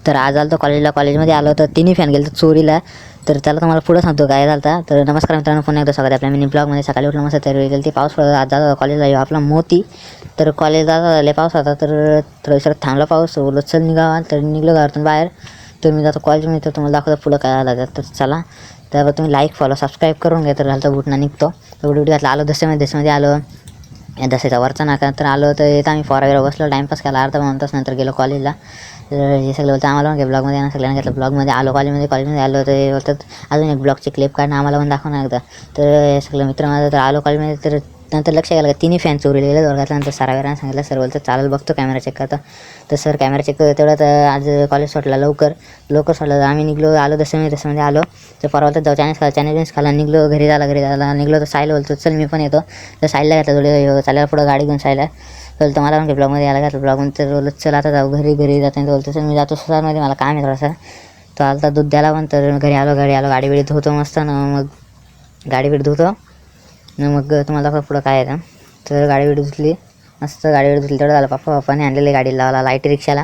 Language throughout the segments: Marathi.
तर आज आलो तर कॉलेजमध्ये आलो तर तिन्ही फॅन गेले तर चोरीला. तर त्याला तुम्हाला पुढं सांगतो काय झालं. तर नमस्कार मित्रांनो, पुन्हा एकदा स्वागत आहे आपल्या मिनी ब्लॉगमध्ये. सकाळी उठलं मस्त तयारी गेली, ती पाऊस पडत आज जाता कॉलेजला आपला मोती. तर कॉलेजला लय पाऊस होता, तर थोडं थांबला पाऊस. बोललो चल निघावा, तर निघलो घरातून बाहेर. तर मी जातो कॉलेजमध्ये, तर तुम्हाला दाखवतो पुढं काय आलं. तर चला, त्यावर तुम्ही लाईक फॉलो सबस्क्राईब करून घ्या. तर घालता बुटना निघतो. तर उडी घातला, आलो दसेमध्ये आलो. दसेचा वरचा नाका तर आलो. तर येतं आम्ही फॉरवेअर बसलो, टाईमपास केला अर्धा पाऊण तास. नंतर गेलो कॉलेजला. तर हे सगळं बोलतं आम्हाला पण ब्लॉगमध्ये येणं, सगळ्यांना घेतलं ब्लॉगमध्ये. आलो कॉलेजमध्ये आलो. तर हे बोलतात अजून एक ब्लॉगची क्लिप काढणं, आम्हाला पण दाखवणार एकदा. तर हे सगळं मित्र माझं. तर आलो कॉलेजमध्ये. तर नंतर लक्ष गेलं का तिन्ही फॅन चोरीले गेले वर्गातल्यानंतर. सरावेरानं सांगितलं, सर बोलतं चालेल बघतो कॅमेरा चेक करता. तर सर कॅमेरा चेक करतो तेवढ्यात आज कॉलेज सुटला लवकर सुटलं. आम्ही निघलो, आलो दसमध्ये आलो. तर परवा तर जाऊ चायनीज खाला. निघलो घरी झाला निघलो. तर सायला बोलतो चल मी पण येतो. तर सायला घेतला थोडे चालायला पुढं गाडी घेऊन सायला. तर तर मला पण ब्लॉगमध्ये यायला घातलं ब्लॉगमध्ये. तर बोलत चल आता जाऊ घरी जातो. बोलतो चल मी जातो सुसारमध्ये, मला काम आहे थोडासा. तो आलता दूध द्यायला पण. तर घरी आलो गाडी बिडी धुतो मस्त ना. मग गाडी बिडी धुतो न मग तुम्हाला दाखव पुढं काय आहे. तर गाडी बिडी धुतली मस्त. गाडी बिडी धुतली तेवढं झालं. पप्पाने आणलेली गाडी लावायला लाईटी रिक्षाला.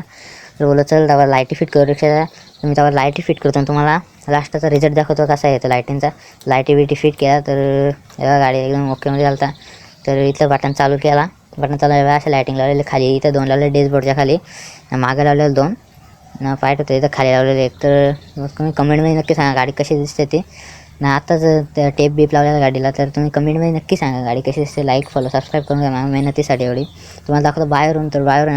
तर बोलत चल त्यावर लाईटी फिट करू रिक्षाला. तर मी त्यावर लाईटी फिट करतो आणि तुम्हाला लास्टचा रिझल्ट दाखवतो कसा येतो लाईटींचा. लाईटी बिटी फिट केला तर गाडी एकदम ओकेमध्ये झालता. तर इथलं बटन चालू केला. बटन चालू अशा लाईटिंग लावलेले खाली. इथं 2 लावले डॅशबोर्डच्या खाली, मागं लावलेलं 2 ना फाईट होतं. इथं खाली लावलेले एक. तर तुम्ही कमेंटमध्ये नक्की सांगा गाडी कशी दिसते ती ना. आत्ताच त्या टेप बीप लावलेल्या गाडीला. तर तुम्ही कमेंटमध्ये नक्की सांगा गाडी कशी दिसते. लाईक फॉलो सबस्क्राईब करून घ्या मेहनतीसाठी एवढी. तुम्हाला दाखवतो बाहेरून. तर बाहेरून